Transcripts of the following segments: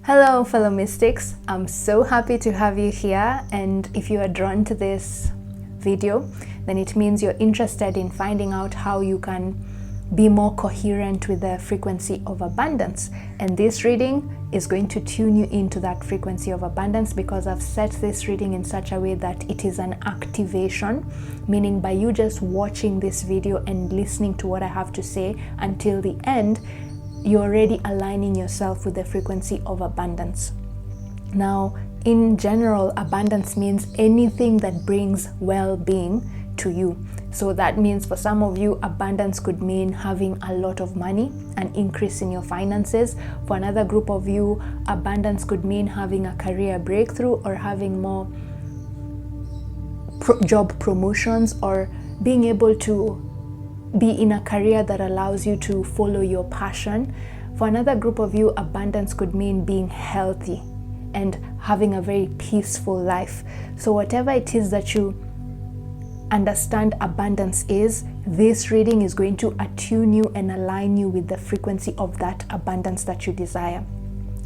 Hello fellow mystics, I'm so happy to have you here, and if you are drawn to this video, then it means you're interested in finding out how you can be more coherent with the frequency of abundance. And this reading is going to tune you into that frequency of abundance, because I've set this reading in such a way that it is an activation, meaning by you just watching this video and listening to what I have to say until the end, you're already aligning yourself with the frequency of abundance. Now, in general, abundance means anything that brings well-being to you. So that means for some of you, abundance could mean having a lot of money, an increase in your finances. For another group of you, abundance could mean having a career breakthrough or having more job promotions, or being able to be in a career that allows you to follow your passion. For another group of you, abundance could mean being healthy and having a very peaceful life. So whatever it is that you understand abundance is, this reading is going to attune you and align you with the frequency of that abundance that you desire.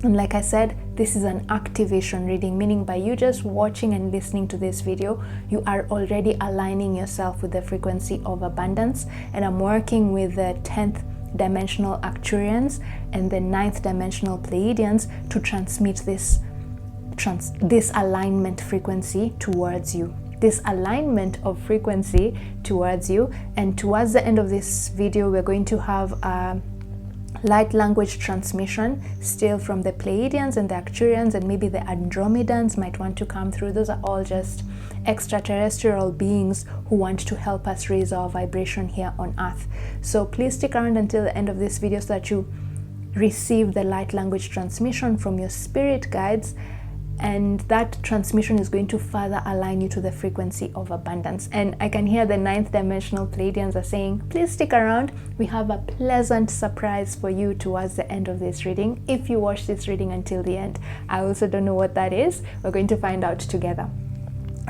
And like I said, this is an activation reading, meaning by you just watching and listening to this video, you are already aligning yourself with the frequency of abundance. And I'm working with the 10th dimensional Arcturians and the 9th dimensional Pleiadians to transmit this alignment frequency towards you. This alignment of frequency towards you. And towards the end of this video, we're going to have a light language transmission still from the Pleiadians and the Arcturians, and maybe the Andromedans might want to come through. Those are all just extraterrestrial beings who want to help us raise our vibration here on Earth. So please stick around until the end of this video so that you receive the light language transmission from your spirit guides, and that transmission is going to further align you to the frequency of abundance. And I can hear the 9th dimensional Pleiadians are saying, please stick around. We have a pleasant surprise for you towards the end of this reading, if you watch this reading until the end. I also don't know what that is. We're going to find out together.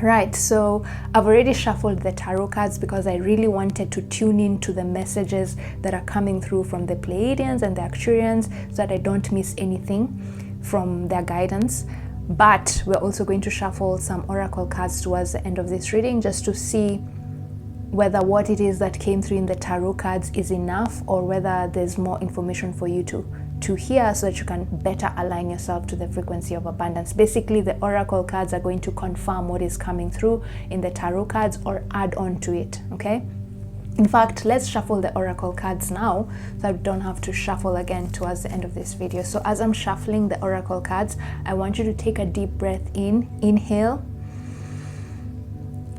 Right, so I've already shuffled the tarot cards because I really wanted to tune in to the messages that are coming through from the Pleiadians and the Arcturians so that I don't miss anything from their guidance. But we're also going to shuffle some oracle cards towards the end of this reading, just to see whether what it is that came through in the tarot cards is enough, or whether there's more information for you to hear so that you can better align yourself to the frequency of abundance. Basically, the oracle cards are going to confirm what is coming through in the tarot cards or add on to it, okay? In fact, let's shuffle the oracle cards now so I don't have to shuffle again towards the end of this video. So as I'm shuffling the oracle cards, I want you to take a deep breath in, inhale,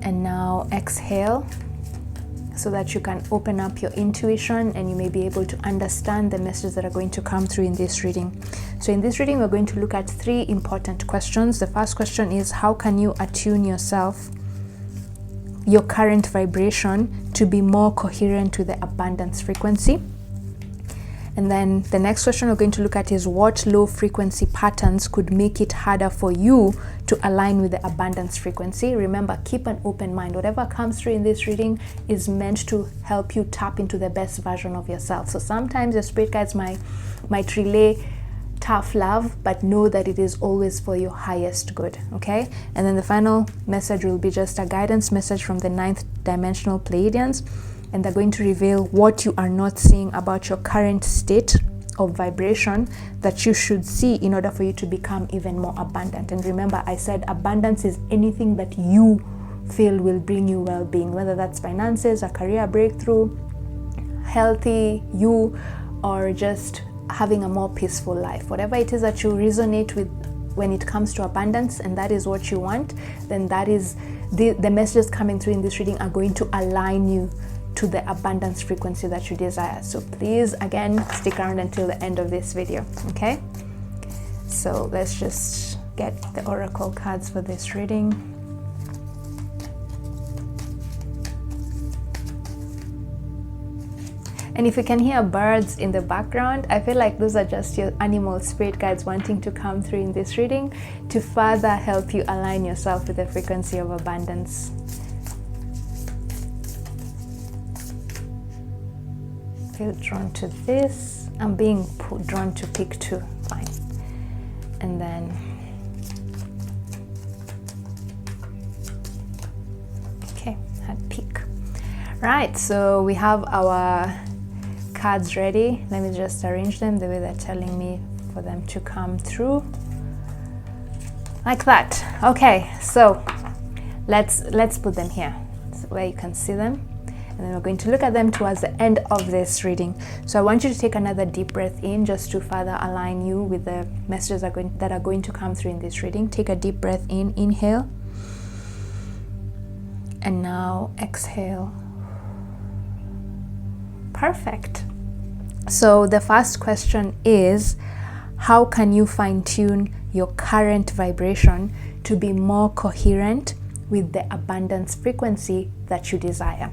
and now exhale, so that you can open up your intuition and you may be able to understand the messages that are going to come through in this reading. So in this reading, we're going to look at 3 important questions. The first question is, how can you attune yourself, your current vibration, to be more coherent with the abundance frequency? And then the next question we're going to look at is, what low frequency patterns could make it harder for you to align with the abundance frequency? Remember, keep an open mind. Whatever comes through in this reading is meant to help you tap into the best version of yourself. So sometimes your spirit guides might relay tough love, but know that it is always for your highest good, okay? And then the final message will be just a guidance message from the 9th dimensional Pleiadians, and they're going to reveal what you are not seeing about your current state of vibration that you should see in order for you to become even more abundant. And remember, I said abundance is anything that you feel will bring you well-being, whether that's finances, a career breakthrough, healthy you, or just having a more peaceful life. Whatever it is that you resonate with when it comes to abundance, and that is what you want, then that is the messages coming through in this reading are going to align you to the abundance frequency that you desire. So please, again, stick around until the end of this video, okay? So let's just get the oracle cards for this reading. And if you can hear birds in the background, I feel like those are just your animal spirit guides wanting to come through in this reading to further help you align yourself with the frequency of abundance. Feel drawn to this. I'm being drawn to pick 2. Fine. and then okay, and pick. Right, so we have our cards ready. Let me just arrange them the way they're telling me for them to come through, like that. Okay, so let's put them here so where you can see them, and then we're going to look at them towards the end of this reading. So I want you to take another deep breath in, just to further align you with the messages that are going to come through in this reading. Take a deep breath in, inhale, and now exhale. Perfect. So the first question is, how can you fine-tune your current vibration to be more coherent with the abundance frequency that you desire?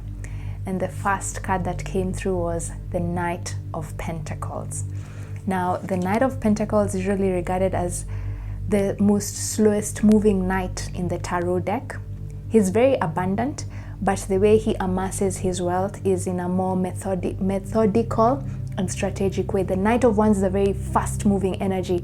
And the first card that came through was the Knight of Pentacles. Now, the Knight of Pentacles is usually regarded as the most slowest moving knight in the tarot deck. He's very abundant, but the way he amasses his wealth is in a more methodical and strategic way. The Knight of Wands is a very fast-moving energy.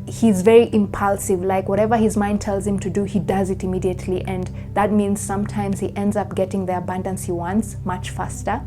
He's very impulsive, like whatever his mind tells him to do, he does it immediately, and that means sometimes he ends up getting the abundance he wants much faster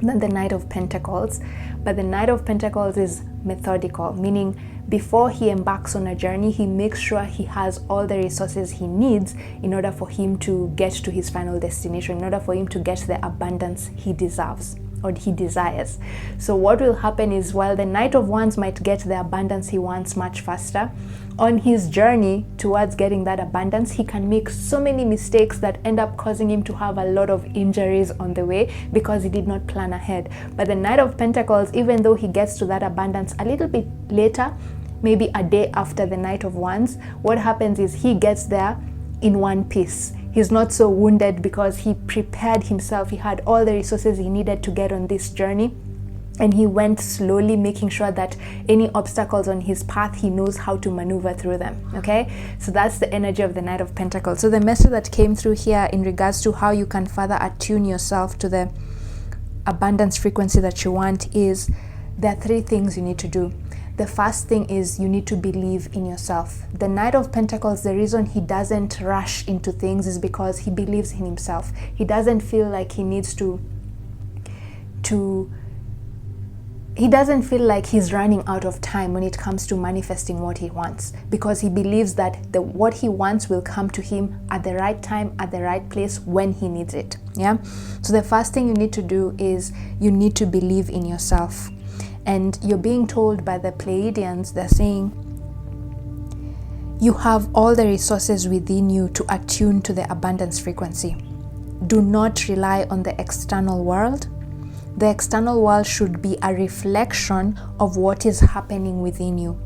than the Knight of Pentacles. But the Knight of Pentacles is methodical, meaning before he embarks on a journey, he makes sure he has all the resources he needs in order for him to get to his final destination, in order for him to get the abundance he deserves or he desires. So what will happen is, while the Knight of Wands might get the abundance he wants much faster, on his journey towards getting that abundance, he can make so many mistakes that end up causing him to have a lot of injuries on the way because he did not plan ahead. But the Knight of Pentacles, even though he gets to that abundance a little bit later, maybe a day after the Knight of Wands, what happens is he gets there in one piece. He's not so wounded because he prepared himself. He had all the resources he needed to get on this journey, and he went slowly, making sure that any obstacles on his path, he knows how to maneuver through them. Okay, so that's the energy of the Knight of Pentacles. So the message that came through here in regards to how you can further attune yourself to the abundance frequency that you want is, there are 3 things you need to do. The first thing is, you need to believe in yourself. The Knight of Pentacles, the reason he doesn't rush into things is because he believes in himself. He doesn't feel like he needs he doesn't feel like he's running out of time when it comes to manifesting what he wants, because he believes that what he wants will come to him at the right time, at the right place, when he needs it. Yeah. So the first thing you need to do is, you need to believe in yourself. And you're being told by the Pleiadians, they're saying, you have all the resources within you to attune to the abundance frequency. Do not rely on the external world. The external world should be a reflection of what is happening within you.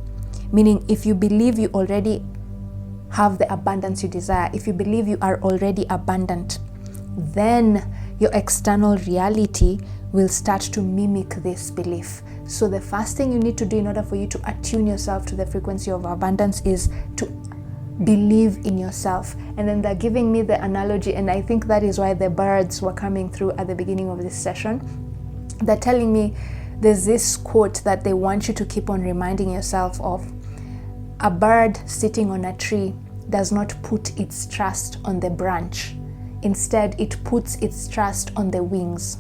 Meaning, if you believe you already have the abundance you desire, if you believe you are already abundant, then your external reality will start to mimic this belief. So the first thing you need to do in order for you to attune yourself to the frequency of abundance is to believe in yourself. And then they're giving me the analogy, and I think that is why the birds were coming through at the beginning of this session. They're telling me there's this quote that they want you to keep on reminding yourself of. A bird sitting on a tree does not put its trust on the branch. Instead, it puts its trust on the wings.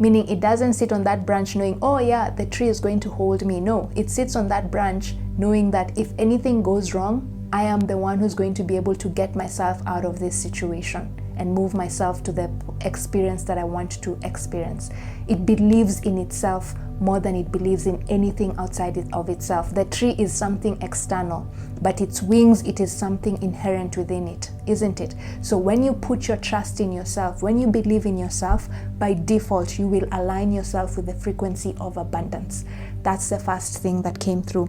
Meaning, it doesn't sit on that branch knowing, oh yeah, the tree is going to hold me. No, it sits on that branch knowing that if anything goes wrong, I am the one who's going to be able to get myself out of this situation and move myself to the experience that I want to experience. It believes in itself more than it believes in anything outside of itself. The tree is something external, but its wings, it is something inherent within it, isn't it? So when you put your trust in yourself, when you believe in yourself, by default, you will align yourself with the frequency of abundance. That's the first thing that came through.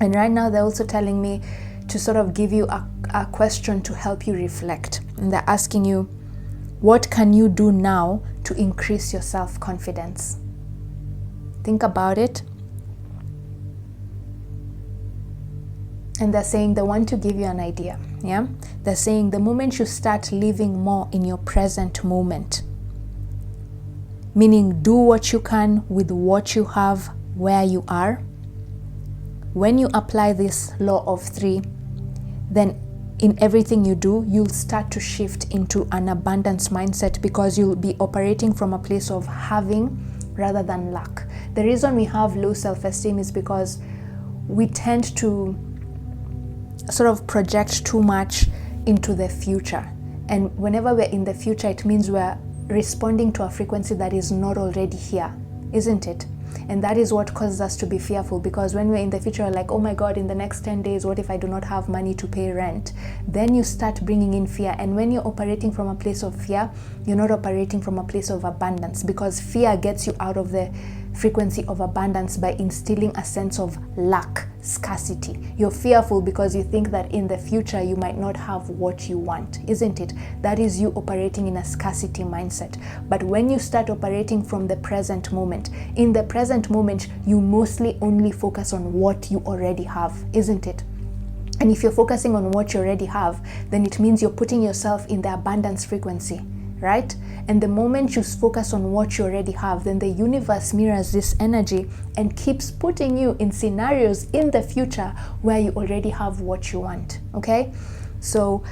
And right now, they're also telling me to sort of give you a question to help you reflect. And they're asking you, what can you do now to increase your self-confidence? Think about it. And they're saying they want to give you an idea. Yeah, they're saying the moment you start living more in your present moment, meaning do what you can with what you have where you are, when you apply this law of 3, then in everything you do, you'll start to shift into an abundance mindset, because you'll be operating from a place of having rather than lack. The reason we have low self-esteem is because we tend to sort of project too much into the future. And whenever we're in the future, it means we're responding to a frequency that is not already here, isn't it? And that is what causes us to be fearful, because when we're in the future, we're like, oh my God, in the next 10 days, what if I do not have money to pay rent? Then you start bringing in fear. And when you're operating from a place of fear, you're not operating from a place of abundance, because fear gets you out of the frequency of abundance by instilling a sense of lack, scarcity. You're fearful because you think that in the future you might not have what you want, isn't it? That is you operating in a scarcity mindset. But when you start operating from the present moment, in the present moment, you mostly only focus on what you already have, isn't it? And if you're focusing on what you already have, then it means you're putting yourself in the abundance frequency, right? And the moment you focus on what you already have, then the universe mirrors this energy and keeps putting you in scenarios in the future where you already have what you want, okay? So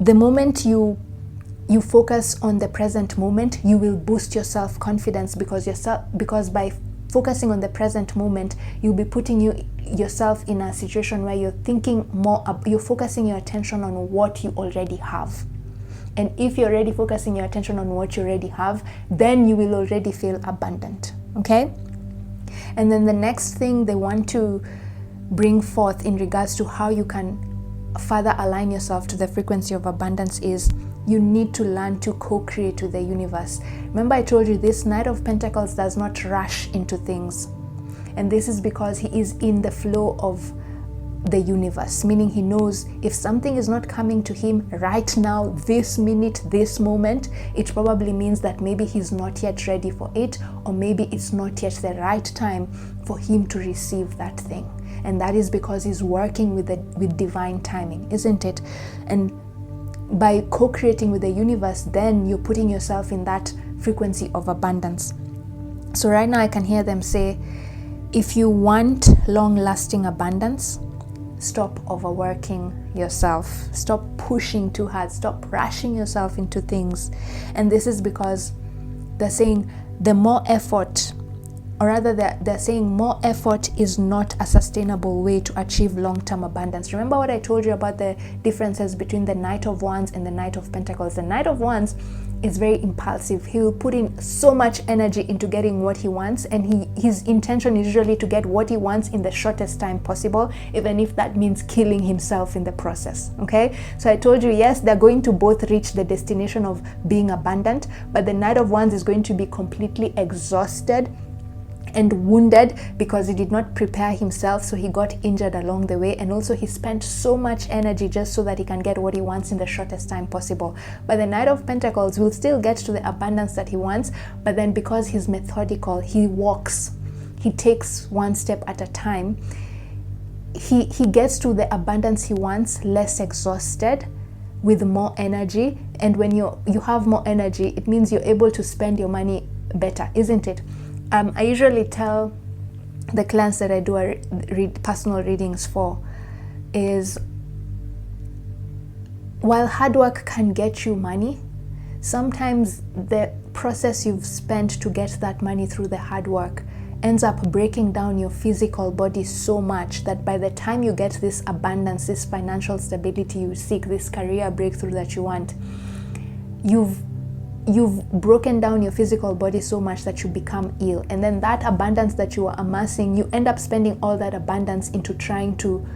the moment you focus on the present moment, you will boost your self-confidence, because by focusing on the present moment, you'll be putting yourself in a situation where you're thinking more, you're focusing your attention on what you already have. And if you're already focusing your attention on what you already have, then you will already feel abundant, okay? And then the next thing they want to bring forth in regards to how you can further align yourself to the frequency of abundance is you need to learn to co-create with the universe. Remember, I told you this Knight of Pentacles does not rush into things. And this is because he is in the flow of the universe, meaning he knows if something is not coming to him right now, this minute, this moment, it probably means that maybe he's not yet ready for it, or maybe it's not yet the right time for him to receive that thing. And that is because he's working with divine timing, isn't it? And by co-creating with the universe, then you're putting yourself in that frequency of abundance. So right now I can hear them say, if you want long-lasting abundance, stop overworking yourself, stop pushing too hard, stop rushing yourself into things. And this is because they're saying the more effort, or rather they're saying more effort is not a sustainable way to achieve long-term abundance. Remember what I told you about the differences between the Knight of Wands and the Knight of Pentacles? The Knight of Wands is very impulsive. He will put in so much energy into getting what he wants, and his intention is usually to get what he wants in the shortest time possible, even if that means killing himself in the process, okay? So I told you, yes, they're going to both reach the destination of being abundant, but the Knight of Wands is going to be completely exhausted and wounded because he did not prepare himself, so he got injured along the way, and also he spent so much energy just so that he can get what he wants in the shortest time possible. But the Knight of Pentacles will still get to the abundance that he wants, but then because he's methodical, he walks, he takes one step at a time, he gets to the abundance he wants less exhausted, with more energy. And when you have more energy, it means you're able to spend your money better, isn't it? I usually tell the clients that I do personal readings for is, while hard work can get you money, sometimes the process you've spent to get that money through the hard work ends up breaking down your physical body so much that by the time you get this abundance, this financial stability you seek, this career breakthrough that you want, you've broken down your physical body so much that you become ill. And then that abundance that you are amassing, you end up spending all that abundance into trying to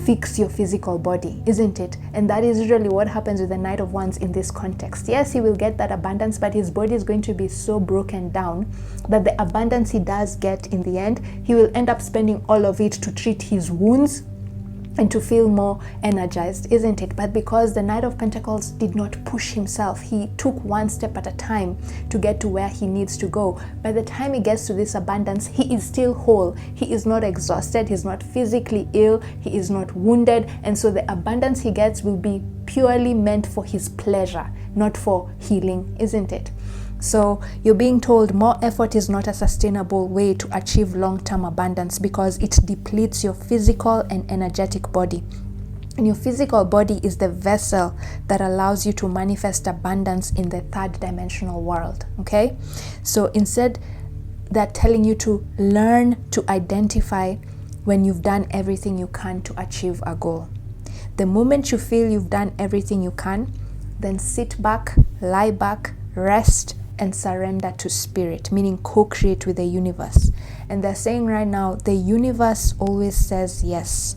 fix your physical body, isn't it? And that is usually what happens with the Knight of Wands in this context. Yes, he will get that abundance, but his body is going to be so broken down that the abundance he does get in the end, he will end up spending all of it to treat his wounds and to feel more energized, isn't it? But because the Knight of Pentacles did not push himself, he took one step at a time to get to where he needs to go. By the time he gets to this abundance, he is still whole. He is not exhausted. He's not physically ill. He is not wounded. And so the abundance he gets will be purely meant for his pleasure, not for healing, isn't it? So you're being told more effort is not a sustainable way to achieve long-term abundance because it depletes your physical and energetic body. And your physical body is the vessel that allows you to manifest abundance in the third dimensional world, okay? So instead, they're telling you to learn to identify when you've done everything you can to achieve a goal. The moment you feel you've done everything you can, then sit back, lie back, rest, and surrender to spirit, meaning co-create with the universe. And they're saying right now, the universe always says yes.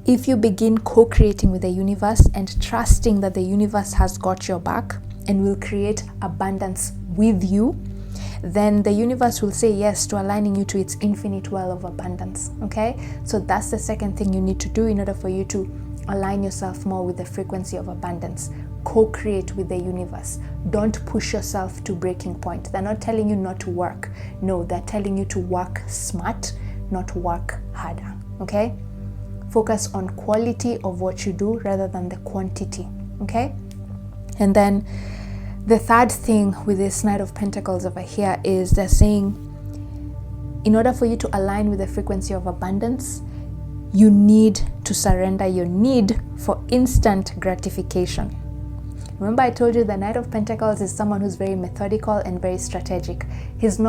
If you begin co-creating with the universe and trusting that the universe has got your back and will create abundance with you, then the universe will say yes to aligning you to its infinite well of abundance, okay? So that's the second thing you need to do in order for you to align yourself more with the frequency of abundance. Co-create with the universe. Don't push yourself to breaking point. They're not telling you not to work. No, they're telling you to work smart, not work harder, okay? Focus on quality of what you do rather than the quantity, okay? And then the third thing with this Knight of Pentacles over here is they're saying, in order for you to align with the frequency of abundance, you need to surrender your need for instant gratification. Remember I told you the Knight of Pentacles is someone who's very methodical and very strategic. He's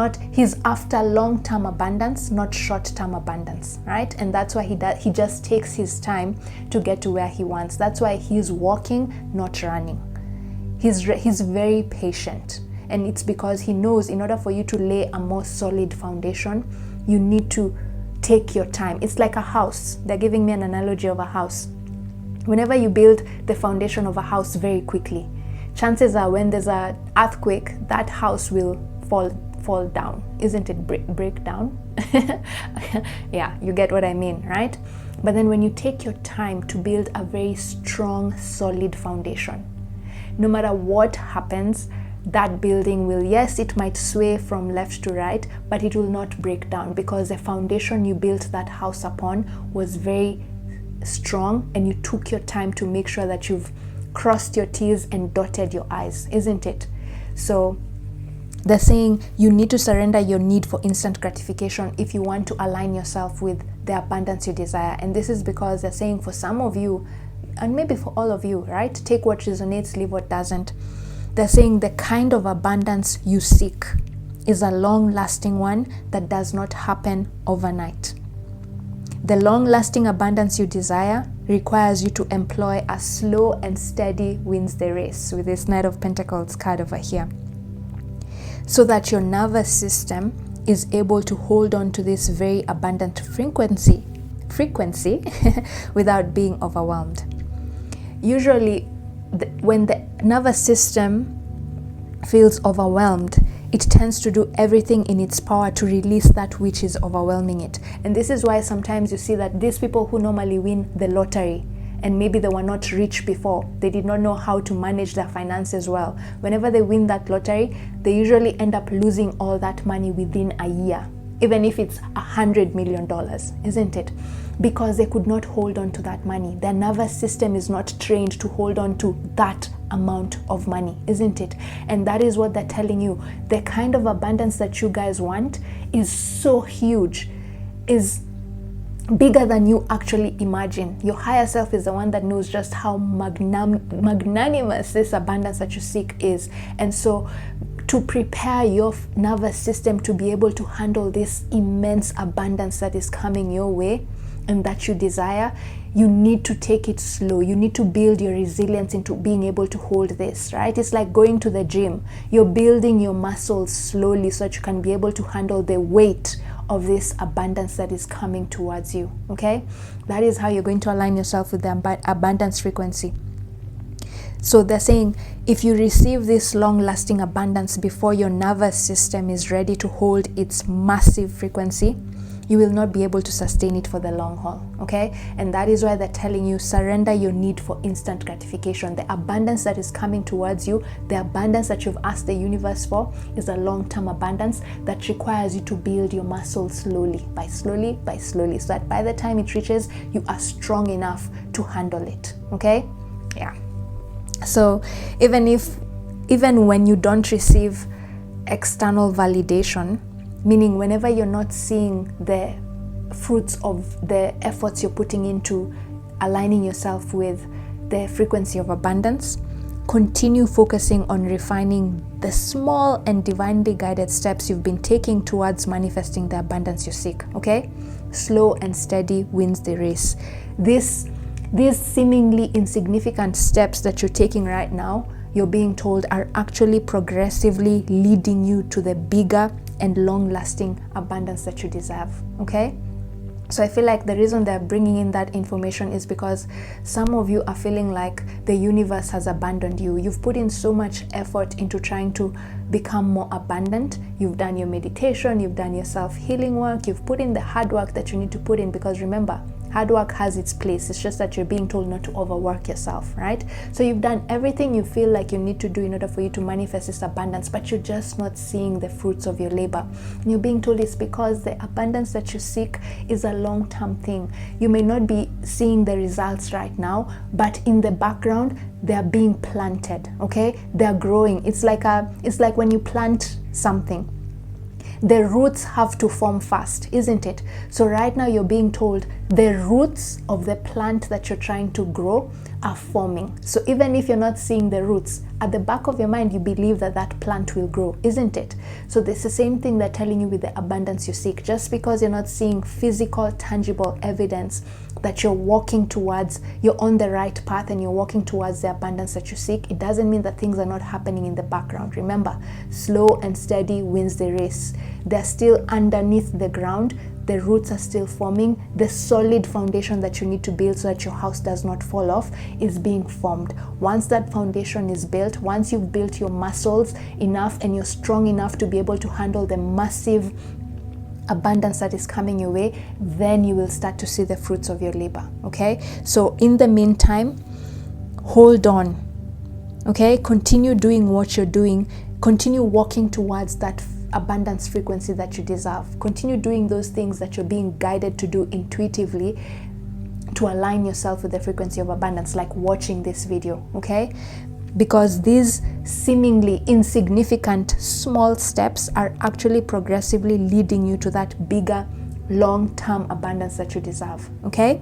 after long-term abundance, not short-term abundance, right? And that's why he just takes his time to get to where he wants. That's why he's walking, not running. He's very patient. And it's because he knows in order for you to lay a more solid foundation, you need to take your time. It's like a house. They're giving me an analogy of a house. Whenever you build the foundation of a house very quickly, chances are when there's an earthquake, that house will fall down. Isn't it break down? Yeah, you get what I mean, right? But then when you take your time to build a very strong, solid foundation, no matter what happens, that building will, yes, it might sway from left to right, but it will not break down because the foundation you built that house upon was very strong, and you took your time to make sure that you've crossed your T's and dotted your I's, isn't it? So they're saying you need to surrender your need for instant gratification if you want to align yourself with the abundance you desire. And this is because they're saying for some of you, and maybe for all of you, right? Take what resonates, leave what doesn't. They're saying the kind of abundance you seek is a long-lasting one that does not happen overnight. The long-lasting abundance you desire requires you to employ a slow and steady wins the race with this Knight of Pentacles card over here, so that your nervous system is able to hold on to this very abundant frequency without being overwhelmed. Usually, when the nervous system feels overwhelmed, it tends to do everything in its power to release that which is overwhelming it. And this is why sometimes you see that these people who normally win the lottery, and maybe they were not rich before, they did not know how to manage their finances well. Whenever they win that lottery, they usually end up losing all that money within a year, even if it's $100 million, isn't it? Because they could not hold on to that money. Their nervous system is not trained to hold on to that amount of money, isn't it? And that is what they're telling you. The kind of abundance that you guys want is so huge, is bigger than you actually imagine. Your higher self is the one that knows just how magnanimous this abundance that you seek is. And so to prepare your nervous system to be able to handle this immense abundance that is coming your way and that you desire, you need to take it slow. You need to build your resilience into being able to hold this, right? It's like going to the gym. You're building your muscles slowly so that you can be able to handle the weight of this abundance that is coming towards you, okay? That is how you're going to align yourself with the abundance frequency. So they're saying if you receive this long-lasting abundance before your nervous system is ready to hold its massive frequency, you will not be able to sustain it for the long haul, okay? And that is why they're telling you, surrender your need for instant gratification. The abundance that is coming towards you, the abundance that you've asked the universe for, is a long-term abundance that requires you to build your muscle slowly, by slowly, so that by the time it reaches, you are strong enough to handle it, okay? Yeah. So even if even when you don't receive external validation, meaning whenever you're not seeing the fruits of the efforts you're putting into aligning yourself with the frequency of abundance, continue focusing on refining the small and divinely guided steps you've been taking towards manifesting the abundance you seek, okay? Slow and steady wins the race. These seemingly insignificant steps that you're taking right now, you're being told, are actually progressively leading you to the bigger and long-lasting abundance that you deserve, okay? So I feel like the reason they're bringing in that information is because some of you are feeling like the universe has abandoned you. You've put in so much effort into trying to become more abundant. You've done your meditation, you've done your self-healing work, you've put in the hard work that you need to put in, because remember, hard work has its place. It's just that you're being told not to overwork yourself, right? So you've done everything you feel like you need to do in order for you to manifest this abundance, but you're just not seeing the fruits of your labor. And you're being told it's because the abundance that you seek is a long-term thing. You may not be seeing the results right now, but in the background, they're being planted, okay? They're growing. It's like when you plant something, the roots have to form first, isn't it? So right now you're being told the roots of the plant that you're trying to grow are forming. So even if you're not seeing the roots, at the back of your mind, you believe that that plant will grow, isn't it? So it's the same thing they're telling you with the abundance you seek. Just because you're not seeing physical, tangible evidence that you're walking towards, you're on the right path and you're walking towards the abundance that you seek, it doesn't mean that things are not happening in the background. Remember, slow and steady wins the race. They're still underneath the ground. The roots are still forming. The solid foundation that you need to build so that your house does not fall off is being formed. Once that foundation is built, once you've built your muscles enough and you're strong enough to be able to handle the massive abundance that is coming your way, then you will start to see the fruits of your labor, okay? So in the meantime, hold on, okay? Continue doing what you're doing. Continue walking towards that abundance frequency that you deserve. Continue doing those things that you're being guided to do intuitively to align yourself with the frequency of abundance, like watching this video, okay? Because these seemingly insignificant small steps are actually progressively leading you to that bigger long-term abundance that you deserve, okay?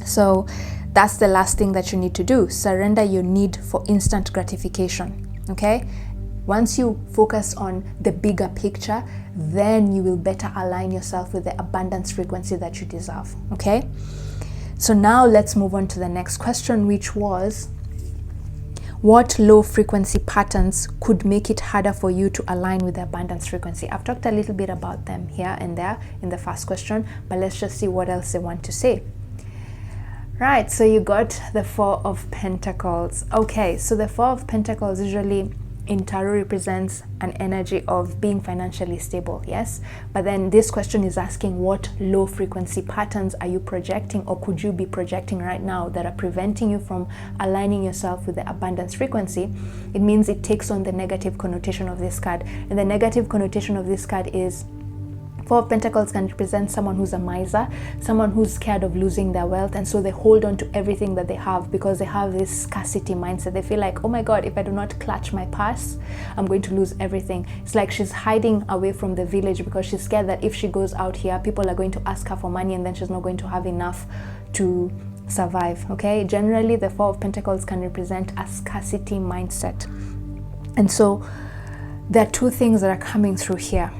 So that's the last thing that you need to do. Surrender your need for instant gratification, okay? Once you focus on the bigger picture, then you will better align yourself with the abundance frequency that you deserve, okay? So now let's move on to the next question, which was, what low frequency patterns could make it harder for you to align with the abundance frequency? I've talked a little bit about them here and there in the first question, but let's just see what else they want to say. Right, so you got the Four of Pentacles. Okay, so the Four of Pentacles usually in tarot represents an energy of being financially stable, yes? But then this question is asking, what low frequency patterns are you projecting or could you be projecting right now that are preventing you from aligning yourself with the abundance frequency? It means it takes on the negative connotation of this card. And the negative connotation of this card is, Four of Pentacles can represent someone who's a miser, someone who's scared of losing their wealth, and so they hold on to everything that they have because they have this scarcity mindset. They feel like, oh my God, if I do not clutch my purse, I'm going to lose everything. It's like she's hiding away from the village because she's scared that if she goes out here, people are going to ask her for money and then she's not going to have enough to survive, okay? Generally, the Four of Pentacles can represent a scarcity mindset. And so there are two things that are coming through here.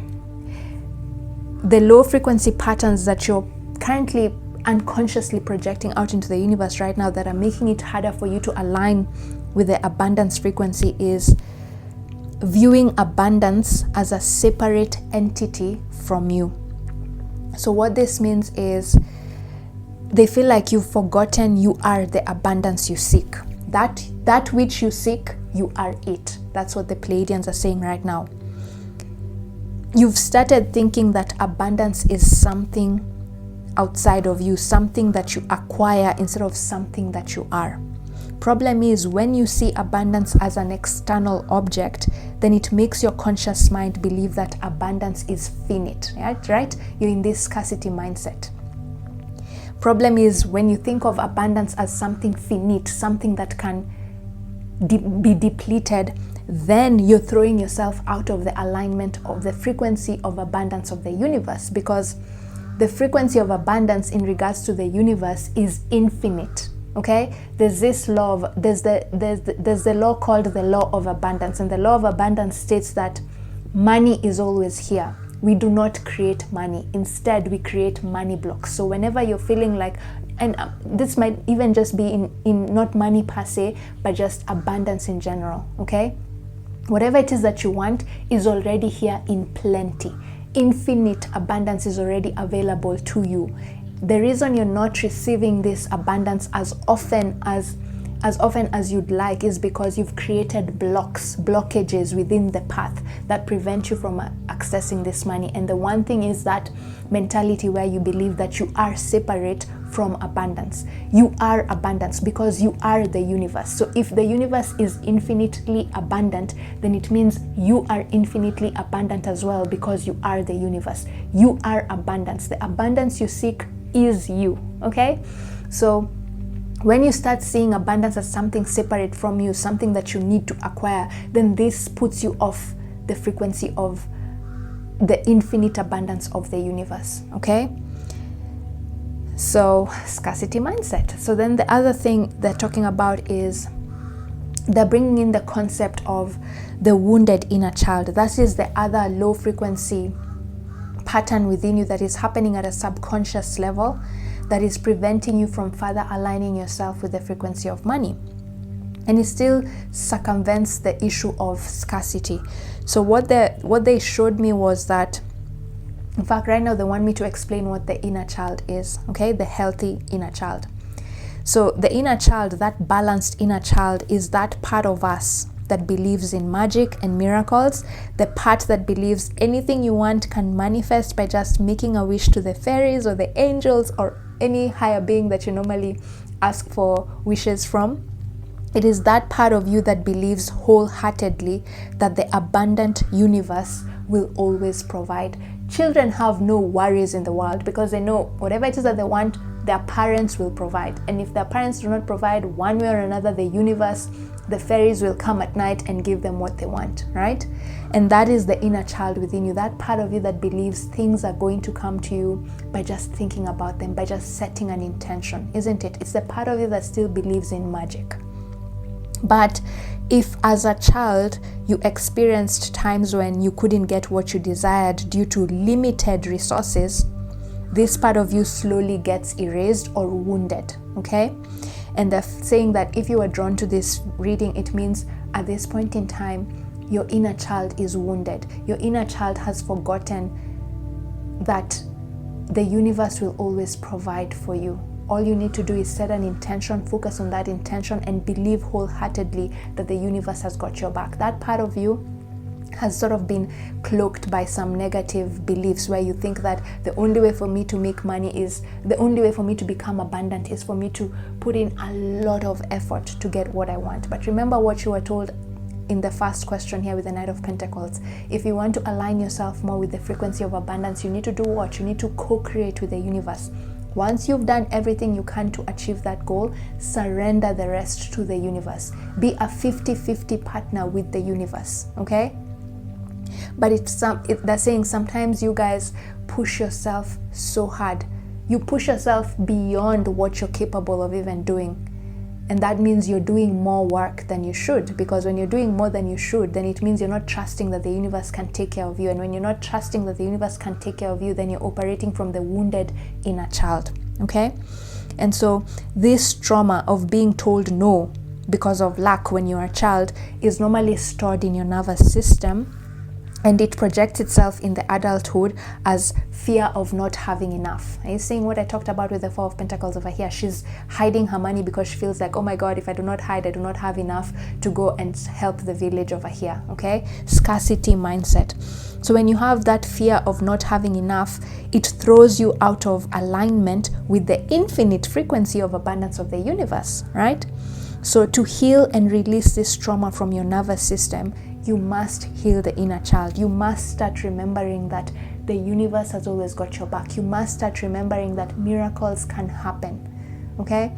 The low frequency patterns that you're currently unconsciously projecting out into the universe right now that are making it harder for you to align with the abundance frequency is viewing abundance as a separate entity from you. So what this means is they feel like you've forgotten you are the abundance you seek. That which you seek, you are it. That's what the Pleiadians are saying right now. You've started thinking that abundance is something outside of you, something that you acquire instead of something that you are. Problem is, when you see abundance as an external object, then it makes your conscious mind believe that abundance is finite, right? You're in this scarcity mindset. Problem is, when you think of abundance as something finite, something that can be depleted, then you're throwing yourself out of the alignment of the frequency of abundance of the universe, because the frequency of abundance in regards to the universe is infinite. Okay, there's this law of there's the law called the law of abundance, and the law of abundance states that money is always here. We do not create money. Instead, we create money blocks. So whenever you're feeling like, and this might even just be in not money per se, but just abundance in general, okay? Whatever it is that you want is already here in plenty. Infinite abundance is already available to you. The reason you're not receiving this abundance as often as you'd like is because you've created blockages within the path that prevent you from accessing this money. And the one thing is that mentality where you believe that you are separate from abundance. You are abundance because you are the universe. So if the universe is infinitely abundant, then it means you are infinitely abundant as well, because you are the universe. You are abundance. The abundance you seek is you. Okay, so when you start seeing abundance as something separate from you, something that you need to acquire, then this puts you off the frequency of the infinite abundance of the universe. Okay, so scarcity mindset. So then the other thing they're talking about is they're bringing in the concept of the wounded inner child. That is the other low frequency pattern within you that is happening at a subconscious level, that is preventing you from further aligning yourself with the frequency of money. And it still circumvents the issue of scarcity. So what they showed me was that, in fact, right now they want me to explain what the inner child is, okay? The healthy inner child. So the inner child, that balanced inner child, is that part of us that believes in magic and miracles, the part that believes anything you want can manifest by just making a wish to the fairies or the angels or any higher being that you normally ask for wishes from. It is that part of you that believes wholeheartedly that the abundant universe will always provide. Children have no worries in the world because they know whatever it is that they want, their parents will provide. And if their parents do not provide, one way or another, the universe, the fairies will come at night and give them what they want, right? And that is the inner child within you, that part of you that believes things are going to come to you by just thinking about them, by just setting an intention, isn't it? It's the part of you that still believes in magic. But if as a child you experienced times when you couldn't get what you desired due to limited resources, this part of you slowly gets erased or wounded, okay? And they're saying that if you are drawn to this reading, it means at this point in time, your inner child is wounded. Your inner child has forgotten that the universe will always provide for you. All you need to do is set an intention, focus on that intention, and believe wholeheartedly that the universe has got your back. That part of you has sort of been cloaked by some negative beliefs where you think that the only way for me to make money is, the only way for me to become abundant is for me to put in a lot of effort to get what I want. But remember what you were told in the first question here with the Knight of Pentacles. If you want to align yourself more with the frequency of abundance, you need to do what? You need to co-create with the universe. Once you've done everything you can to achieve that goal, surrender the rest to the universe. Be a 50-50 partner with the universe, okay? But they're saying sometimes you guys push yourself so hard. You push yourself beyond what you're capable of even doing. And that means you're doing more work than you should, because when you're doing more than you should, then it means you're not trusting that the universe can take care of you. And when you're not trusting that the universe can take care of you, then you're operating from the wounded inner child, okay? And so this trauma of being told no because of lack when you're a child is normally stored in your nervous system, and it projects itself in the adulthood as fear of not having enough. Are you seeing what I talked about with the Four of Pentacles over here? She's hiding her money because she feels like, oh my God, if I do not hide, I do not have enough to go and help the village over here, okay? Scarcity mindset. So when you have that fear of not having enough, it throws you out of alignment with the infinite frequency of abundance of the universe, right? So to heal and release this trauma from your nervous system, you must heal the inner child. You must start remembering that the universe has always got your back. You must start remembering that miracles can happen, okay?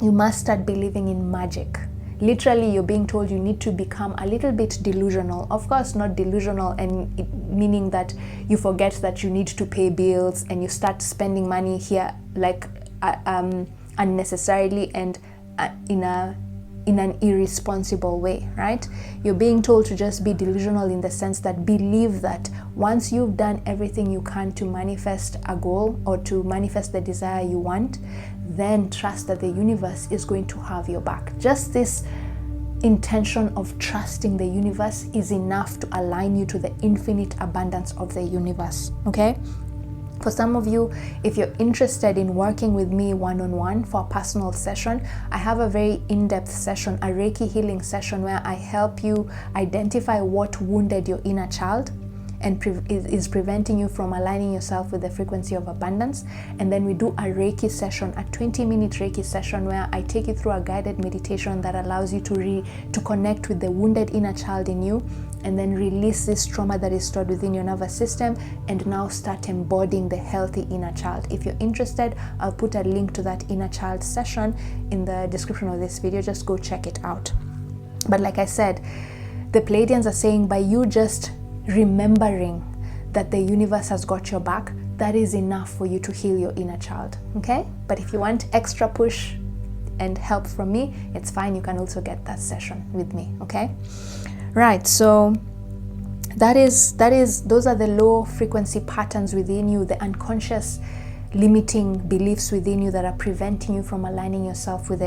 You must start believing in magic. literally you're being told you need to become a little bit delusional. Of course, not delusional and meaning that you forget that you need to pay bills and you start spending money here like unnecessarily and in an irresponsible way, right? You're being told to just be delusional in the sense that believe that once you've done everything you can to manifest a goal or to manifest the desire you want, then trust that the universe is going to have your back. Just this intention of trusting the universe is enough to align you to the infinite abundance of the universe, okay? For some of you, if you're interested in working with me one-on-one for a personal session, I have a very in-depth session, a Reiki healing session, where I help you identify what wounded your inner child and is preventing you from aligning yourself with the frequency of abundance. And then we do a Reiki session, a 20-minute Reiki session, where I take you through a guided meditation that allows you to connect with the wounded inner child in you, and then release this trauma that is stored within your nervous system, and now start embodying the healthy inner child. If you're interested, I'll put a link to that inner child session in the description of this video. Just go check it out. But like I said, the Pleiadians are saying by you just remembering that the universe has got your back, that is enough for you to heal your inner child, okay? But if you want extra push and help from me, it's fine. You can also get that session with me, okay? Right, so those are the low frequency patterns within you, the unconscious limiting beliefs within you that are preventing you from aligning yourself with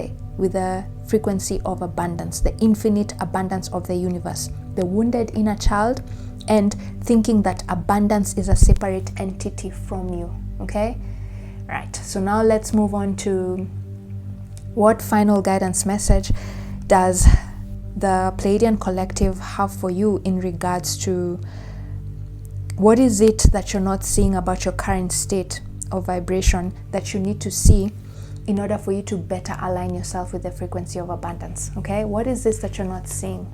the frequency of abundance, the infinite abundance of the universe, the wounded inner child, and thinking that abundance is a separate entity from you, okay? Right, so now let's move on to what final guidance message does the Pleiadian collective have for you in regards to what is it that you're not seeing about your current state of vibration that you need to see in order for you to better align yourself with the frequency of abundance, okay? What is this that you're not seeing?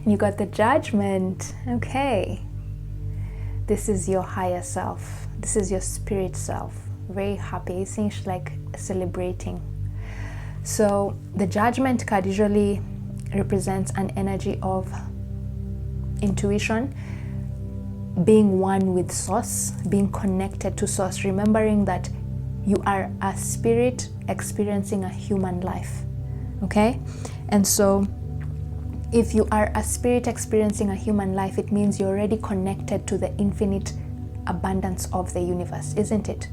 And you got the Judgment, okay. This is your higher self. This is your spirit self. Very happy. It seems like celebrating. So the Judgment card usually represents an energy of intuition, being one with source, being connected to source, remembering that you are a spirit experiencing a human life, okay? And so if you are a spirit experiencing a human life, it means you're already connected to the infinite abundance of the universe, isn't it?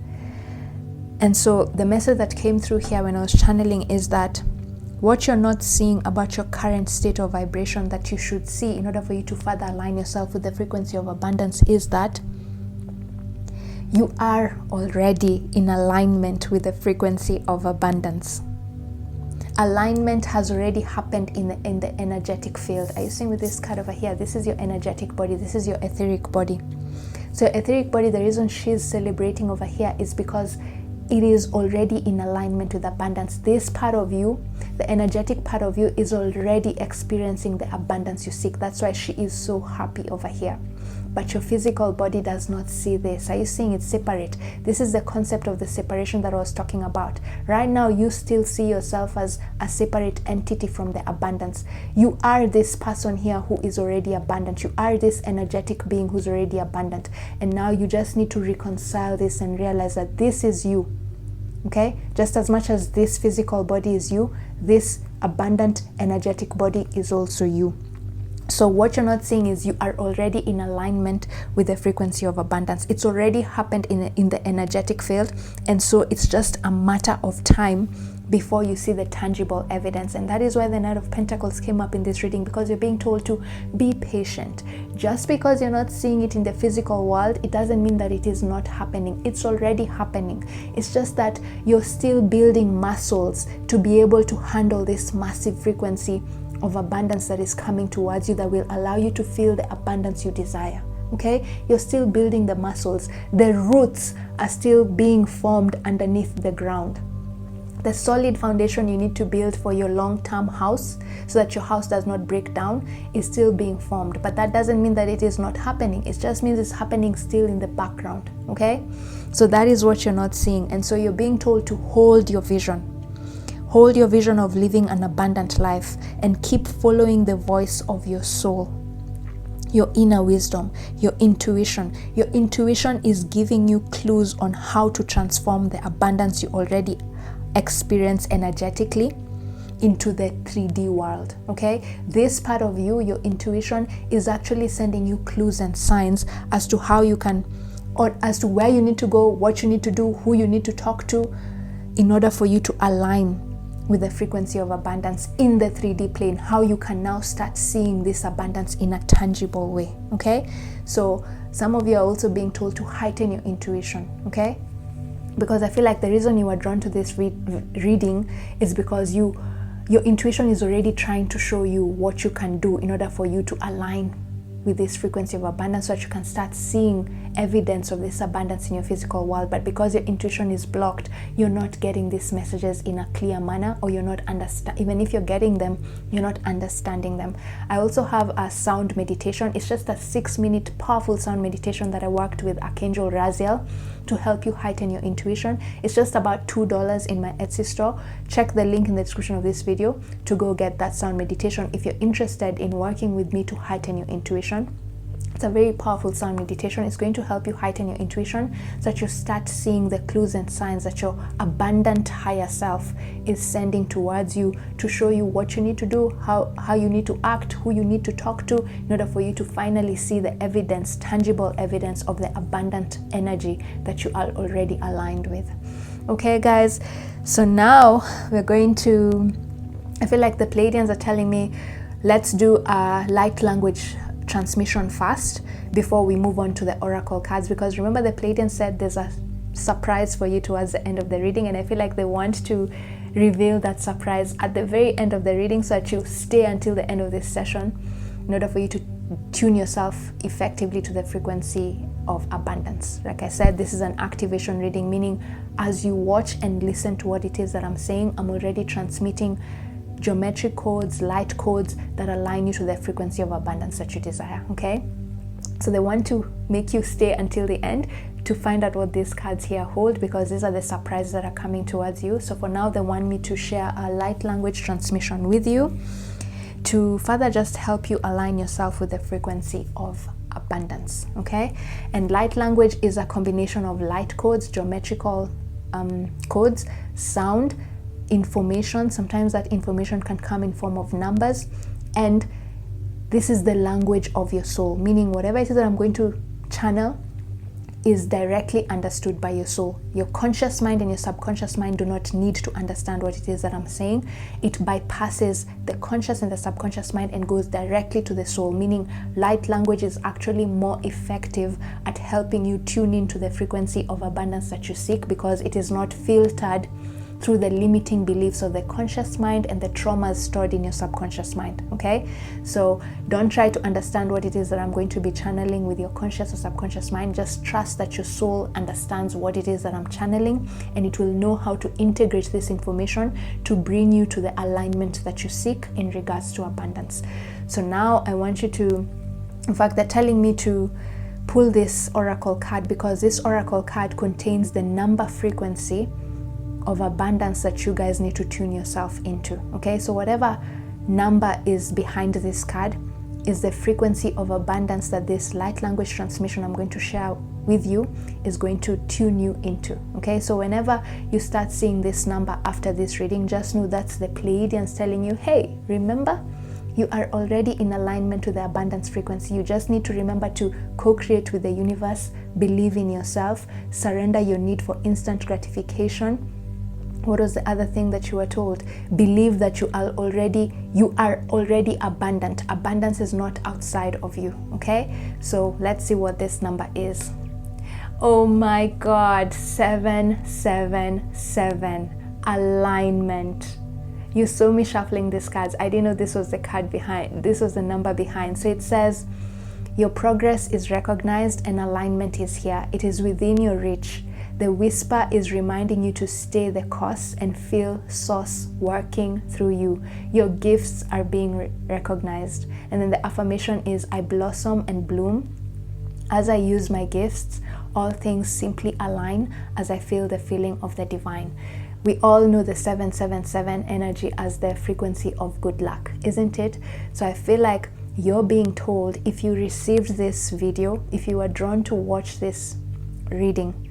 And so the message that came through here when I was channeling is that what you're not seeing about your current state of vibration that you should see in order for you to further align yourself with the frequency of abundance is that you are already in alignment with the frequency of abundance. Alignment has already happened in the energetic field. Are you seeing with this card over here? This is your energetic body. This is your etheric body. So etheric body, the reason she's celebrating over here is because it is already in alignment with abundance. This part of you, the energetic part of you, is already experiencing the abundance you seek. That's why she is so happy over here. But your physical body does not see this. Are you seeing it separate? This is the concept of the separation that I was talking about. Right now, you still see yourself as a separate entity from the abundance. You are this person here who is already abundant. You are this energetic being who's already abundant. And now you just need to reconcile this and realize that this is you. Okay? Just as much as this physical body is you, this abundant energetic body is also you. So what you're not seeing is you are already in alignment with the frequency of abundance. It's already happened in the energetic field, and so it's just a matter of time before you see the tangible evidence. And that is why the Knight of Pentacles came up in this reading, because you're being told to be patient. Just because you're not seeing it in the physical world, it doesn't mean that it is not happening. It's already happening. It's just that you're still building muscles to be able to handle this massive frequency of abundance that is coming towards you, that will allow you to feel the abundance you desire. Okay, you're still building the muscles. The roots are still being formed underneath the ground. The solid foundation you need to build for your long-term house so that your house does not break down is still being formed. But that doesn't mean that it is not happening. It just means it's happening still in the background. Okay, so that is what you're not seeing. And so you're being told to hold your vision. Hold your vision of living an abundant life and keep following the voice of your soul, your inner wisdom, your intuition. Your intuition is giving you clues on how to transform the abundance you already experience energetically into the 3D world, okay? This part of you, your intuition, is actually sending you clues and signs as to how you can, or as to where you need to go, what you need to do, who you need to talk to, in order for you to align with the frequency of abundance in the 3D plane, how you can now start seeing this abundance in a tangible way, okay? So some of you are also being told to heighten your intuition, okay? Because I feel like the reason you are drawn to this reading is because your intuition is already trying to show you what you can do in order for you to align with this frequency of abundance, so that you can start seeing evidence of this abundance in your physical world. But because your intuition is blocked, you're not getting these messages in a clear manner, or you're not even if you're getting them, you're not understanding them. I also have a sound meditation. It's just a 6-minute powerful sound meditation that I worked with Archangel Raziel to help you heighten your intuition. It's just about $2 in my Etsy store. Check the link in the description of this video to go get that sound meditation if you're interested in working with me to heighten your intuition. It's a very powerful sound meditation. It's going to help you heighten your intuition so that you start seeing the clues and signs that your abundant higher self is sending towards you, to show you what you need to do, how you need to act, who you need to talk to, in order for you to finally see the evidence, tangible evidence of the abundant energy that you are already aligned with. Okay, guys, so now we're going to, I feel like the Pleiadians are telling me, let's do a light language transmission first before we move on to the oracle cards, because remember the Pleiadians said there's a surprise for you towards the end of the reading, and I feel like they want to reveal that surprise at the very end of the reading so that you stay until the end of this session in order for you to tune yourself effectively to the frequency of abundance. Like I said, this is an activation reading, meaning as you watch and listen to what it is that I'm saying, I'm already transmitting geometric codes, light codes that align you to the frequency of abundance that you desire, okay? So they want to make you stay until the end to find out what these cards here hold, because these are the surprises that are coming towards you. So for now, they want me to share a light language transmission with you to further just help you align yourself with the frequency of abundance, okay? And light language is a combination of light codes, geometrical codes, sound, information. Sometimes that information can come in form of numbers, and this is the language of your soul, meaning whatever it is that I'm going to channel is directly understood by your soul. Your conscious mind and your subconscious mind do not need to understand what it is that I'm saying. It bypasses the conscious and the subconscious mind and goes directly to the soul, meaning light language is actually more effective at helping you tune into the frequency of abundance that you seek, because it is not filtered through the limiting beliefs of the conscious mind and the traumas stored in your subconscious mind, okay? So don't try to understand what it is that I'm going to be channeling with your conscious or subconscious mind. Just trust that your soul understands what it is that I'm channeling, and it will know how to integrate this information to bring you to the alignment that you seek in regards to abundance. So now I want you to, in fact, they're telling me to pull this oracle card, because this oracle card contains the number frequency of abundance that you guys need to tune yourself into, okay? So whatever number is behind this card is the frequency of abundance that this light language transmission I'm going to share with you is going to tune you into, okay? So whenever you start seeing this number after this reading, just know that's the Pleiadians telling you, hey, remember, you are already in alignment with the abundance frequency. You just need to remember to co-create with the universe, believe in yourself, surrender your need for instant gratification. What was the other thing that you were told? Believe that you are already abundant. Abundance is not outside of you, okay? So let's see what this number is. Oh my God, 777, alignment. You saw me shuffling these cards. I didn't know this was the card behind. This was the number behind. So it says, your progress is recognized and alignment is here. It is within your reach. The whisper is reminding you to stay the course and feel source working through you. Your gifts are being recognized. And then the affirmation is, I blossom and bloom. As I use my gifts, all things simply align as I feel the feeling of the divine. We all know the 777 energy as the frequency of good luck, isn't it? So I feel like you're being told, if you received this video, if you are drawn to watch this reading,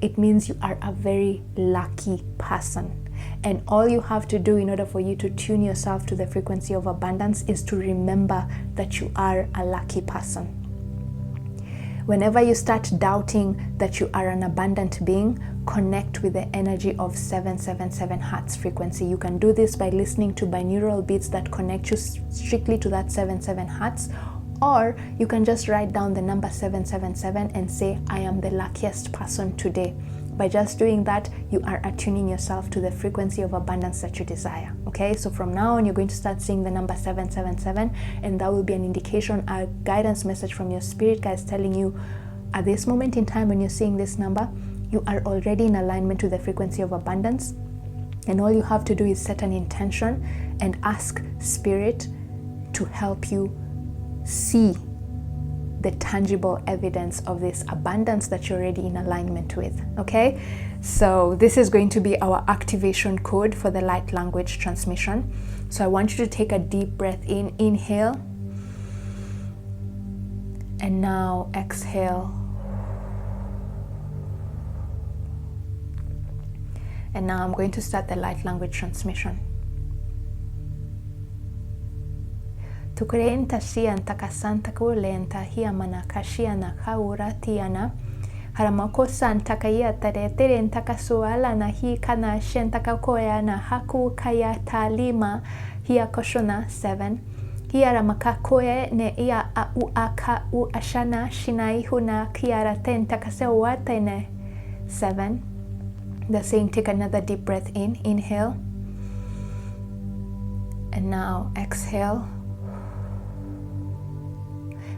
it means you are a very lucky person. And all you have to do in order for you to tune yourself to the frequency of abundance is to remember that you are a lucky person. Whenever you start doubting that you are an abundant being, connect with the energy of 777 hertz frequency. You can do this by listening to binaural beats that connect you strictly to that 77 hertz, or you can just write down the number 777 and say, I am the luckiest person today. By just doing that, you are attuning yourself to the frequency of abundance that you desire. Okay, so from now on, you're going to start seeing the number 777, and that will be an indication, a guidance message from your spirit guides telling you at this moment in time when you're seeing this number, you are already in alignment to the frequency of abundance. And all you have to do is set an intention and ask spirit to help you see the tangible evidence of this abundance that you're already in alignment with. Okay, so this is going to be our activation code for the light language transmission. So I want you to take a deep breath in, inhale, and now exhale. And now I'm going to start the light language transmission. Tukurenta shianta kasanta kulenta hiamana kashiana kauratiana haramako santa kayata de terenta kasuala na hi kana shenta kakoya na haku kayata lima hia koshona 7 hiara makakoe ne ia u aka u ashana shinai huna kiara tenta kasewatene 7. The same, take another deep breath in, inhale, and now exhale.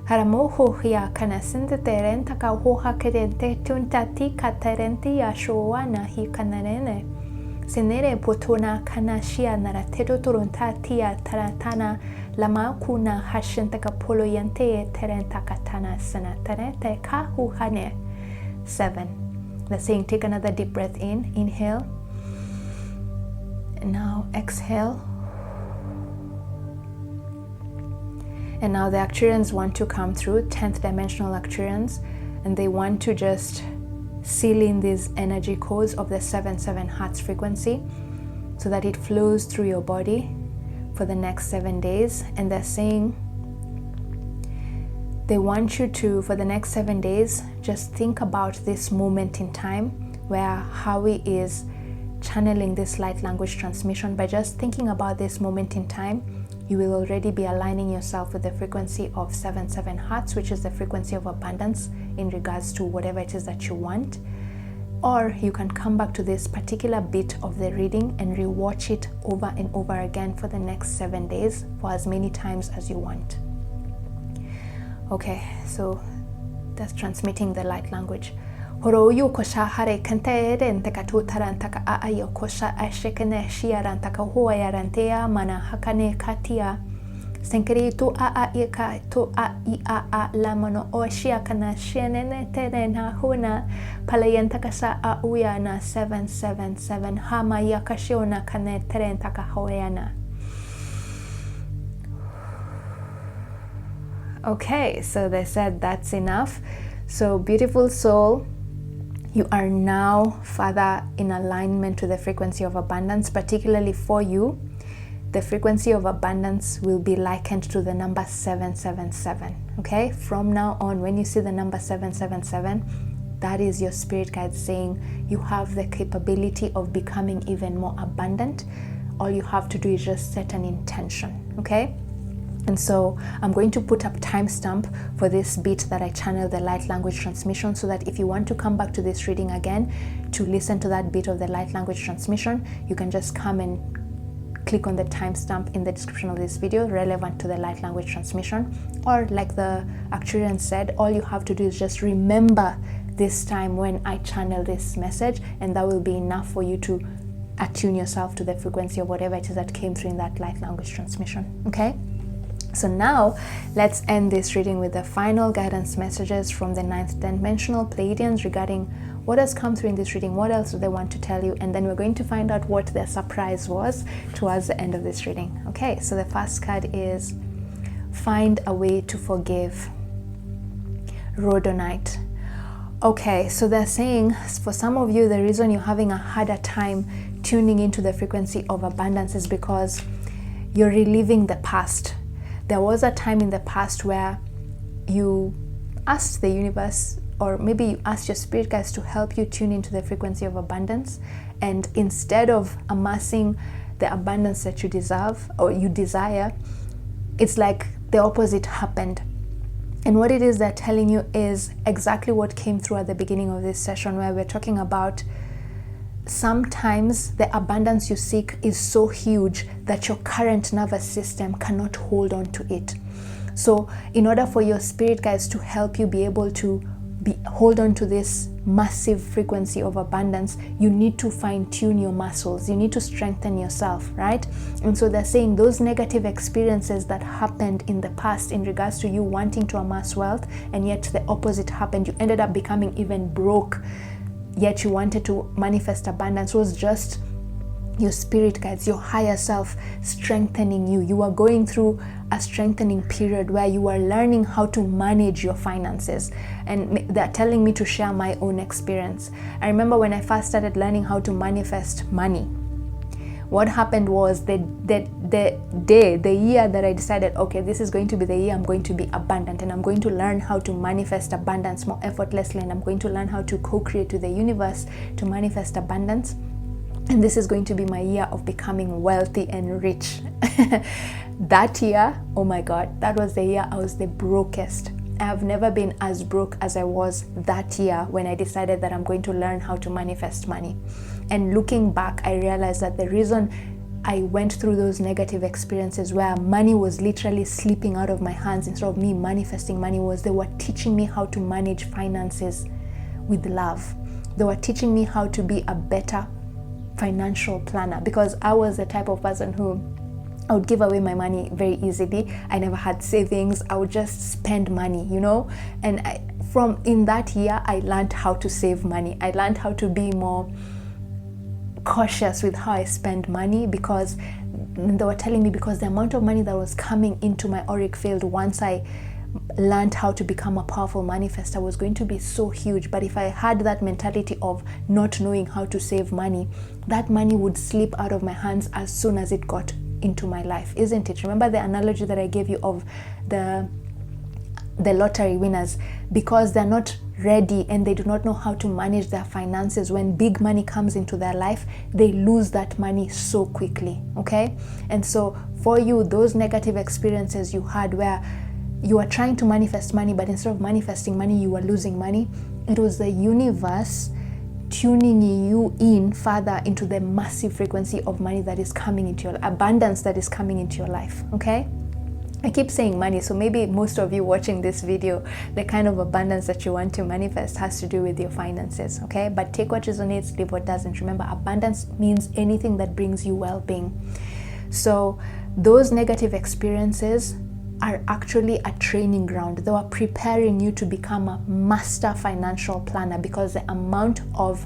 Haramoho hia kana sinte terenta ka hoha kerente tuntati ka terenti ya showana hi kanarene. Senere potona kana shia naratero turunta tia taratana lama kuna hashenta ka polo yante terenta katana sana terente ka huhane 7. The same, take another deep breath in, inhale, and now exhale. And now the Arcturians want to come through, 10th dimensional Arcturians, and they want to just seal in these energy codes of the 77 hertz frequency so that it flows through your body for the next 7 days. And they're saying they want you to, for the next 7 days, just think about this moment in time where Howie is channeling this light language transmission. By just thinking about this moment in time, you will already be aligning yourself with the frequency of 77 hertz, which is the frequency of abundance in regards to whatever it is that you want. Or you can come back to this particular bit of the reading and rewatch it over and over again for the next 7 days, for as many times as you want. Okay, so that's transmitting the light language. Horoyu kosha hare kante renteka tutarantaka aayo kosha ashekene shiarantaka huayarantea mana hakane katia senkeri tu ika tu a lamano oshia kana shenene terena huna palayentaka sa auyana 777 hama yakashona kane terentaka hoyana. Okay, so they said that's enough. So beautiful soul, you are now further in alignment to the frequency of abundance. Particularly for you, the frequency of abundance will be likened to the number 777. Okay, from now on, when you see the number 777, that is your spirit guide saying you have the capability of becoming even more abundant. All you have to do is just set an intention. Okay. And so I'm going to put up timestamp for this bit that I channel the light language transmission, so that if you want to come back to this reading again to listen to that bit of the light language transmission, you can just come and click on the timestamp in the description of this video relevant to the light language transmission. Or like the Arcturian said, all you have to do is just remember this time when I channel this message, and that will be enough for you to attune yourself to the frequency of whatever it is that came through in that light language transmission. Okay? So now let's end this reading with the final guidance messages from the 9th dimensional Pleiadians regarding what has come through in this reading? What else do they want to tell you? And then we're going to find out what their surprise was towards the end of this reading. Okay, so the first card is find a way to forgive. Rhodonite. Okay, so they're saying for some of you, the reason you're having a harder time tuning into the frequency of abundance is because you're reliving the past. There was a time in the past where you asked the universe, or maybe you asked your spirit guides to help you tune into the frequency of abundance, and instead of amassing the abundance that you deserve or you desire, it's like the opposite happened. And what it is they're telling you is exactly what came through at the beginning of this session, where we're talking about sometimes the abundance you seek is so huge that your current nervous system cannot hold on to it. So in order for your spirit guides to help you be able to hold on to this massive frequency of abundance, you need to fine-tune your muscles. You need to strengthen yourself, right? And so they're saying those negative experiences that happened in the past in regards to you wanting to amass wealth, and yet the opposite happened. You ended up becoming even broke, yet you wanted to manifest abundance, was just your spirit guides, your higher self strengthening you. You are going through a strengthening period where you are learning how to manage your finances. And they're telling me to share my own experience. I remember when I first started learning how to manifest money, what happened was the year that I decided, okay, this is going to be the year I'm going to be abundant, and I'm going to learn how to manifest abundance more effortlessly, and I'm going to learn how to co-create with the universe to manifest abundance. And this is going to be my year of becoming wealthy and rich. That year, oh my God, that was the year I was the brokest. I have never been as broke as I was that year when I decided that I'm going to learn how to manifest money. And looking back, I realized that the reason I went through those negative experiences where money was literally slipping out of my hands instead of me manifesting money was they were teaching me how to manage finances with love. They were teaching me how to be a better financial planner, because I was the type of person who I would give away my money very easily. I never had savings. I would just spend money, you know. And from in that year, I learned how to save money. I learned how to be more cautious with how I spend money, because they were telling me, because the amount of money that was coming into my auric field once I learned how to become a powerful manifestor was going to be so huge. But if I had that mentality of not knowing how to save money, that money would slip out of my hands as soon as it got into my life, isn't it? Remember the analogy that I gave you of the lottery winners, because they're not ready and they do not know how to manage their finances. When big money comes into their life, they lose that money so quickly. Okay? And so for you, those negative experiences you had where you are trying to manifest money, but instead of manifesting money, you are losing money. It was the universe tuning you in further into the massive frequency of money that is coming into your abundance that is coming into your life. Okay? I keep saying money, so maybe most of you watching this video, the kind of abundance that you want to manifest has to do with your finances. Okay? But take what resonates, leave what doesn't. Remember, abundance means anything that brings you well-being. So those negative experiences are actually a training ground. They are preparing you to become a master financial planner, because the amount of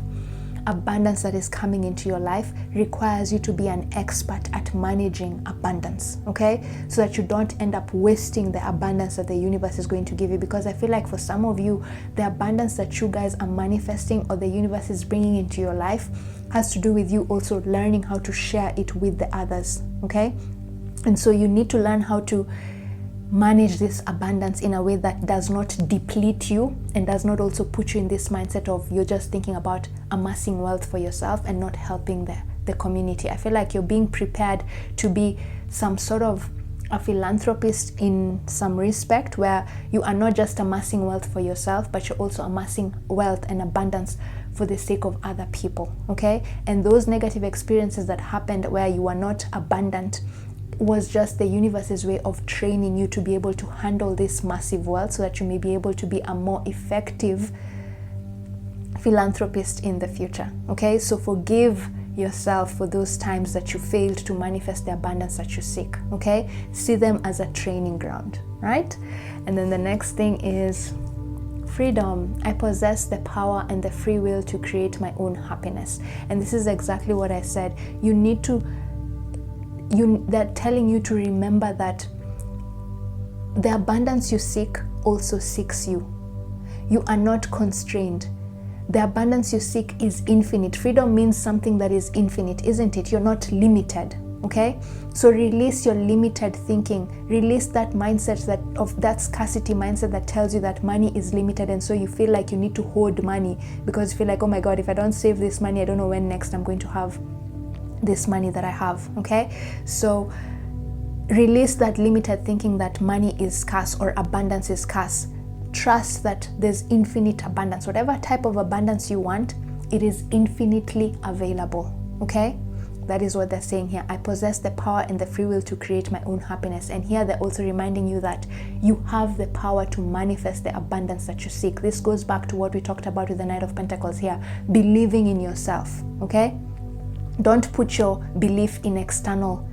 abundance that is coming into your life requires you to be an expert at managing abundance, okay? So that you don't end up wasting the abundance that the universe is going to give you. Because I feel like for some of you, the abundance that you guys are manifesting or the universe is bringing into your life has to do with you also learning how to share it with the others, okay? And so you need to learn how to manage this abundance in a way that does not deplete you and does not also put you in this mindset of you're just thinking about amassing wealth for yourself and not helping the community. I feel like you're being prepared to be some sort of a philanthropist in some respect, where you are not just amassing wealth for yourself, but you're also amassing wealth and abundance for the sake of other people, okay? And those negative experiences that happened where you are not abundant was just the universe's way of training you to be able to handle this massive wealth, so that you may be able to be a more effective philanthropist in the future. Okay, so forgive yourself for those times that you failed to manifest the abundance that you seek. Okay, see them as a training ground, right? And then the next thing is Freedom. I possess the power and the free will to create my own happiness. And this is exactly what I said. They're telling you to remember that the abundance you seek also seeks you. You are not constrained. The abundance you seek is infinite. Freedom means something that is infinite, isn't it? You're not limited, okay? So release your limited thinking. Release that mindset, that scarcity mindset that tells you that money is limited, and so you feel like you need to hoard money because you feel like, oh my God, if I don't save this money, I don't know when next I'm going to have this money that I have, okay? So release that limited thinking that money is scarce or abundance is scarce. Trust that there's infinite abundance. Whatever type of abundance you want, it is infinitely available, okay? That is what they're saying here. I possess the power and the free will to create my own happiness. And here they're also reminding you that you have the power to manifest the abundance that you seek. This goes back to what we talked about with the Knight of Pentacles here. Believing in yourself, okay? Don't put your belief in external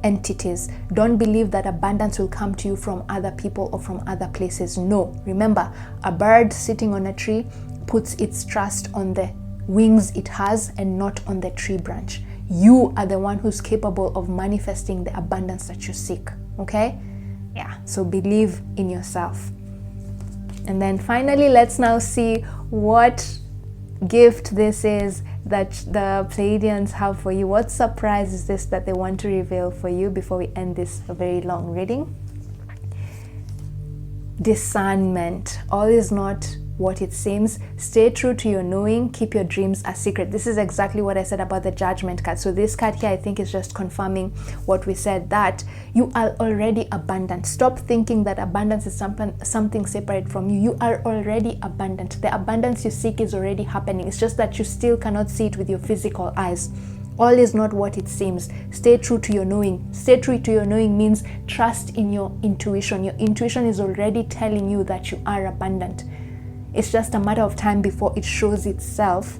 entities. Don't believe that abundance will come to you from other people or from other places. No. Remember, a bird sitting on a tree puts its trust on the wings it has and not on the tree branch. You are the one who's capable of manifesting the abundance that you seek. Okay? Yeah. So believe in yourself. And then finally, let's now see what gift this is that the Pleiadians have for you. What surprise is this that they want to reveal for you before we end this very long reading? Discernment. All is not what it seems. Stay true to your knowing. Keep your dreams a secret. This is exactly what I said about the Judgment card. So this card here, I think, is just confirming what we said, that you are already abundant. Stop thinking that abundance is something separate from you. You are already abundant. The abundance you seek is already happening. It's just that you still cannot see it with your physical eyes. All is not what it seems. Stay true to your knowing. Stay true to your knowing means trust in your intuition. Your intuition is already telling you that you are abundant. It's just a matter of time before it shows itself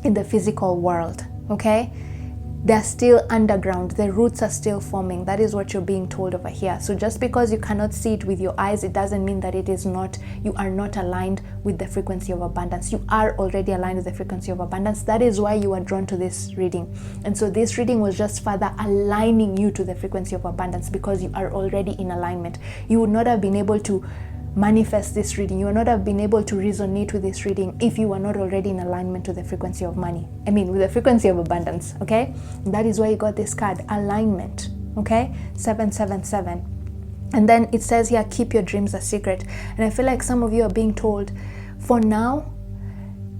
in the physical world, okay? They're still underground. The roots are still forming. That is what you're being told over here. So just because you cannot see it with your eyes, it doesn't mean that you are not aligned with the frequency of abundance. You are already aligned with the frequency of abundance. That is why you are drawn to this reading. And so this reading was just further aligning you to the frequency of abundance because you are already in alignment. You would not have been able to manifest this reading. You would not have been able to resonate with this reading if you were not already in alignment to the frequency of money. With the frequency of abundance, okay? That is why you got this card, alignment, okay? 777. And then it says here, keep your dreams a secret. And I feel like some of you are being told, for now,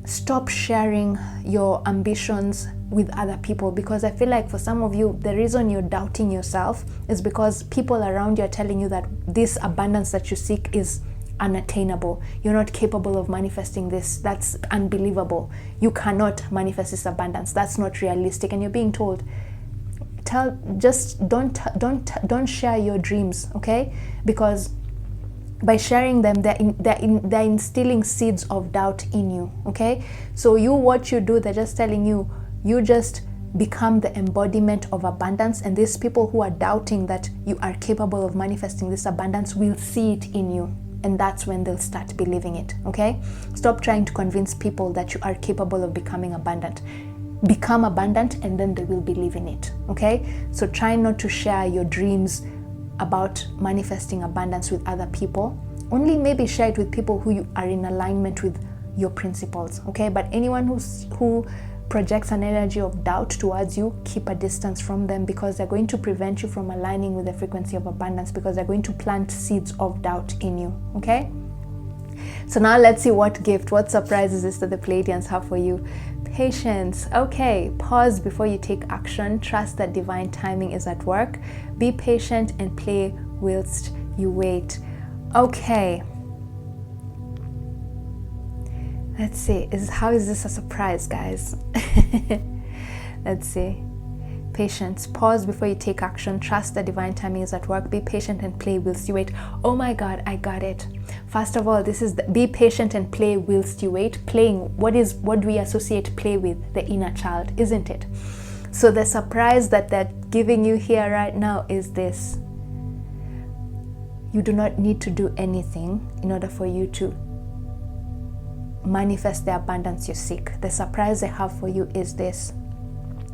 stop sharing your ambitions with other people, because I feel like for some of you, the reason you're doubting yourself is because people around you are telling you that this abundance that you seek is unattainable. You're not capable of manifesting this. That's unbelievable. You cannot manifest this abundance. That's not realistic. And you're being told, don't share your dreams, okay? Because by sharing them, they're instilling seeds of doubt in you, okay? So what you do, they're just telling you, you just become the embodiment of abundance, and these people who are doubting that you are capable of manifesting this abundance will see it in you, and that's when they'll start believing it, okay? Stop trying to convince people that you are capable of becoming abundant. Become abundant, and then they will believe in it, okay? So try not to share your dreams about manifesting abundance with other people. Only maybe share it with people who you are in alignment with your principles, okay? But anyone who projects an energy of doubt towards you, keep a distance from them, because they're going to prevent you from aligning with the frequency of abundance, because they're going to plant seeds of doubt in you, okay? So now let's see what surprise is this that the Pleiadians have for you. Patience. Okay, pause before you take action. Trust that divine timing is at work. Be patient and play whilst you wait. Okay. Let's see. How is this a surprise, guys? Let's see. Patience. Pause before you take action. Trust that divine timing is at work. Be patient and play whilst you wait. Oh my God, I got it. First of all, this is be patient and play whilst you wait. Playing, what do we associate play with? The inner child, isn't it? So the surprise that they're giving you here right now is this. You do not need to do anything in order for you to manifest the abundance you seek. The surprise I have for you is this: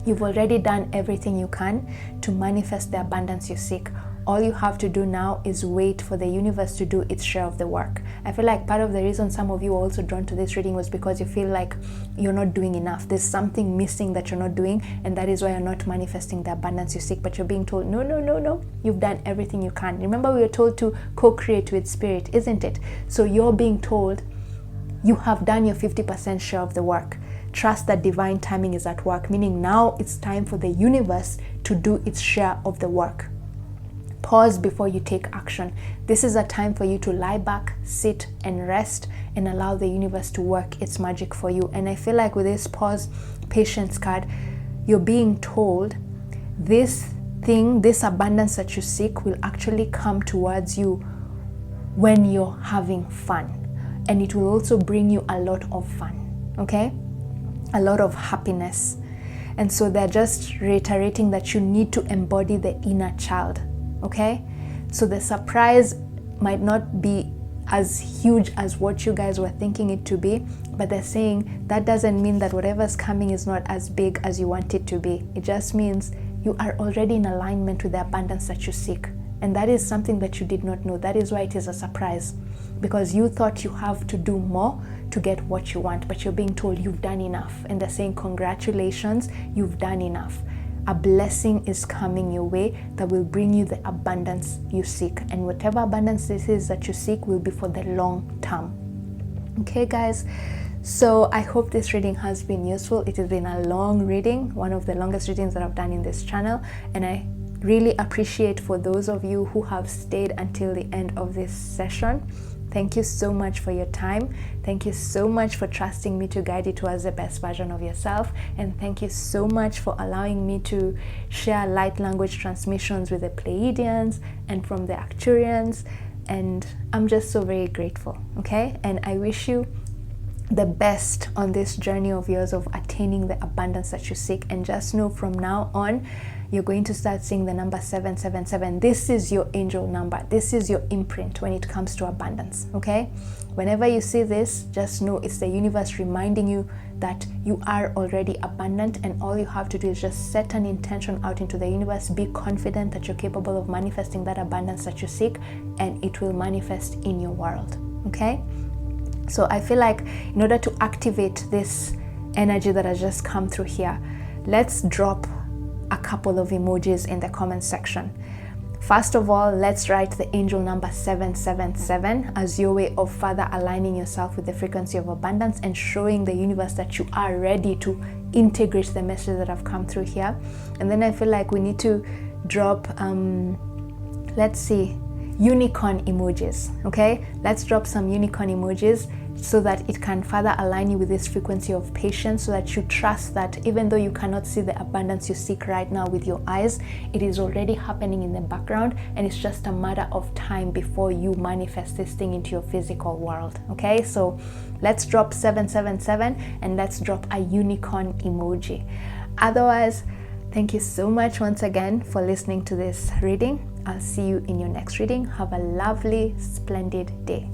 you've already done everything you can to manifest the abundance you seek. All you have to do now is wait for the universe to do its share of the work. I feel like part of the reason some of you are also drawn to this reading was because you feel like you're not doing enough. There's something missing that you're not doing, and that is why you're not manifesting the abundance you seek. But you're being told, no, you've done everything you can. Remember, we were told to co-create with spirit, isn't it? So you're being told you have done your 50% share of the work. Trust that divine timing is at work, meaning now it's time for the universe to do its share of the work. Pause before you take action. This is a time for you to lie back, sit and rest, and allow the universe to work its magic for you. And I feel like with this pause, patience card, you're being told this thing, this abundance that you seek will actually come towards you when you're having fun. And it will also bring you a lot of fun, okay? A lot of happiness. And so they're just reiterating that you need to embody the inner child. Okay, so the surprise might not be as huge as what you guys were thinking it to be, but they're saying that doesn't mean that whatever's coming is not as big as you want it to be. It just means you are already in alignment with the abundance that you seek, and that is something that you did not know. That is why it is a surprise, because you thought you have to do more to get what you want, but you're being told you've done enough, and they're saying congratulations, you've done enough. A blessing is coming your way that will bring you the abundance you seek. And whatever abundance this is that you seek will be for the long term. Okay, guys? So I hope this reading has been useful. It has been a long reading, one of the longest readings that I've done in this channel. And I really appreciate for those of you who have stayed until the end of this session. Thank you so much for your time. Thank you so much for trusting me to guide you towards the best version of yourself. And thank you so much for allowing me to share light language transmissions with the Pleiadians and from the Arcturians. And I'm just so very grateful, okay? And I wish you the best on this journey of yours of attaining the abundance that you seek. And just know from now on, you're going to start seeing the number 777. This is your angel number. This is your imprint when it comes to abundance, okay? Whenever you see this, just know it's the universe reminding you that you are already abundant, and all you have to do is just set an intention out into the universe. Be confident that you're capable of manifesting that abundance that you seek, and it will manifest in your world, okay? So I feel like in order to activate this energy that has just come through here, let's drop a couple of emojis in the comment section. First of all, let's write the angel number 777 as your way of further aligning yourself with the frequency of abundance and showing the universe that you are ready to integrate the messages that have come through here. And then I feel like we need to drop, let's see, unicorn emojis, okay? Let's drop some unicorn emojis so that it can further align you with this frequency of patience, so that you trust that even though you cannot see the abundance you seek right now with your eyes, it is already happening in the background, and it's just a matter of time before you manifest this thing into your physical world, okay? So let's drop 777 and let's drop a unicorn emoji. Otherwise, thank you so much once again for listening to this reading. I'll see you in your next reading. Have a lovely, splendid day.